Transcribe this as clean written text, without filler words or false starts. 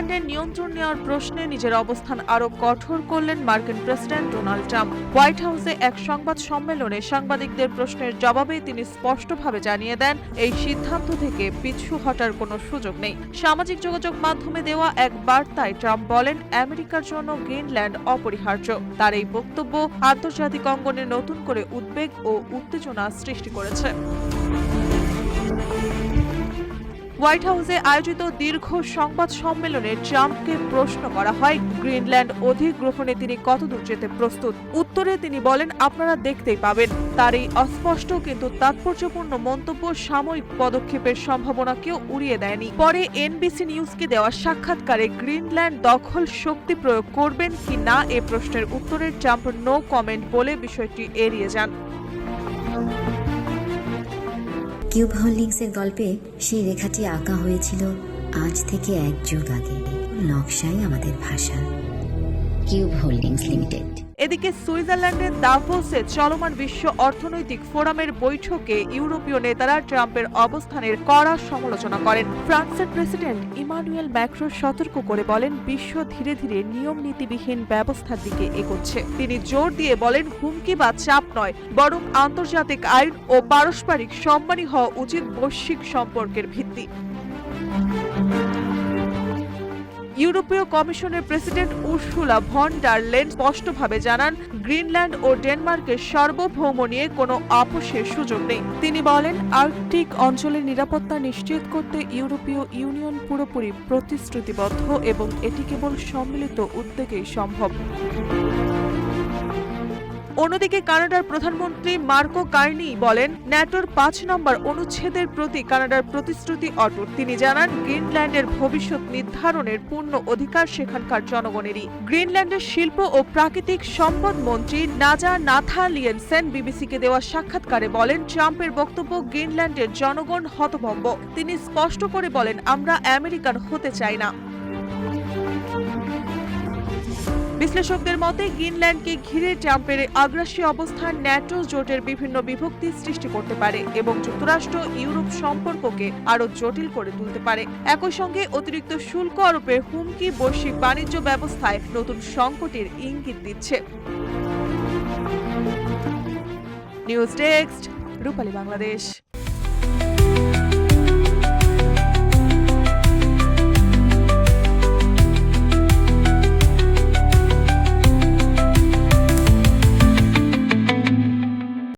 গ্রিনল্যান্ডের নিয়ন্ত্রণ নেওয়ার প্রশ্নে নিজের অবস্থান আরও কঠোর করলেন মার্কিন প্রেসিডেন্ট ডোনাল্ড ট্রাম্প। হোয়াইট হাউসে এক সংবাদ সম্মেলনে সাংবাদিকদের প্রশ্নের জবাবে তিনি স্পষ্টভাবে জানিয়ে দেন, এই সিদ্ধান্ত থেকে পিছু হটার কোনো সুযোগ নেই। সামাজিক যোগাযোগ মাধ্যমে দেওয়া এক বার্তায় ট্রাম্প বলেন, আমেরিকার জন্য গ্রিনল্যান্ড অপরিহার্য। তার এই বক্তব্য আন্তর্জাতিক অঙ্গনে নতুন করে উদ্বেগ ও উত্তেজনা সৃষ্টি করেছে। হোয়াইট হাউসে আয়োজিত দীর্ঘ সংবাদ সম্মেলনে ট্রাম্পকে প্রশ্ন করা হয়, গ্রিনল্যান্ড অধিগ্রহণে তিনি কতদূর যেতে প্রস্তুত। উত্তরে তিনি বলেন, আপনারা দেখতেই পাবেন। তার এই অস্পষ্ট কিন্তু তাৎপর্যপূর্ণ মন্তব্য সাময়িক পদক্ষেপের সম্ভাবনাকেও উড়িয়ে দেয়নি। পরে এনবিসি নিউজকে দেওয়া সাক্ষাৎকারে গ্রিনল্যান্ড দখল শক্তি প্রয়োগ করবেন কি না এ প্রশ্নের উত্তরে ট্রাম্প নো কমেন্ট বলে বিষয়টি এড়িয়ে যান। কিউব হোল্ডিংসের গল্পে সেই রেখাটি আঁকা হয়েছিল আজ থেকে 1 যুগ আগে। নকশাই আমাদের ভাষা। Cube holdings limited. এদিকে সুইজারল্যান্ডের দাভোসে চলমান বিশ্ব অর্থনৈতিক ফোরামের বৈঠকে ইউরোপীয় নেতারা ট্রাম্পের অবস্থানের কড়া সমালোচনা করেন। ফ্রান্সের প্রেসিডেন্ট ইমানুয়েল ম্যাক্রো সতর্ক করে বলেন, বিশ্ব ধীরে ধীরে নিয়ম নীতিবিহীন ব্যবস্থার দিকে এগোচ্ছে। তিনি জোর দিয়ে বলেন, হুমকি বা চাপ নয়, বরং আন্তর্জাতিক আইন ও পারস্পরিক সম্মানী হওয়া উচিত বৈশ্বিক সম্পর্কের ভিত্তি। ইউরোপীয় কমিশনের president Ursula von der Leyen স্পষ্টভাবে জানান, গ্রিনল্যান্ড ও ডেনমার্কের সার্বভৌম নিয়ে কোনো আপোষের সুযোগ নেই। তিনি বলেন, আর্কটিক অঞ্চলের নিরাপত্তা নিশ্চিত করতে ইউরোপীয় ইউনিয়ন পুরোপুরি প্রতিশ্রুতিবদ্ধ এবং এটি কেবল সম্মিলিত উদ্যোগেই সম্ভব। অন্যদিকে কানাডার প্রধানমন্ত্রী মার্কো কার্নি বলেন, ন্যাটোর 5 নম্বর অনুচ্ছেদের প্রতি কানাডার প্রতিশ্রুতি অটুট। তিনি জানান, গ্রিনল্যান্ডের ভবিষ্যৎ নির্ধারণের পূর্ণ অধিকার সেখানকার জনগণেরই। গ্রিনল্যান্ডের শিল্প ও প্রাকৃতিক সম্পদ মন্ত্রী নাজা নাথালিয়েনসেন বিবিসিকে দেওয়া সাক্ষাৎকারে বলেন, ট্রাম্পের বক্তব্য গ্রিনল্যান্ডের জনগণ হতভম্ব। তিনি স্পষ্ট করে বলেন, আমরা আমেরিকান হতে চাই না। বিশ্লেষকদের মতে গ্রিনল্যান্ডকে ঘিরে ট্রাম্পের আগ্রাসী অবস্থান ন্যাটো জোটের বিভিন্ন বিভক্তি সৃষ্টি করতে পারে এবং যুক্তরাষ্ট্র ইউরোপ সম্পর্ককে আরও জটিল করে তুলতে পারে। একই সঙ্গে অতিরিক্ত শুল্ক আরোপের হুমকি বৈশ্বিক বাণিজ্য ব্যবস্থায় নতুন সংকটের ইঙ্গিত দিচ্ছে। নিউজ ডেস্ক, রূপালী বাংলাদেশ।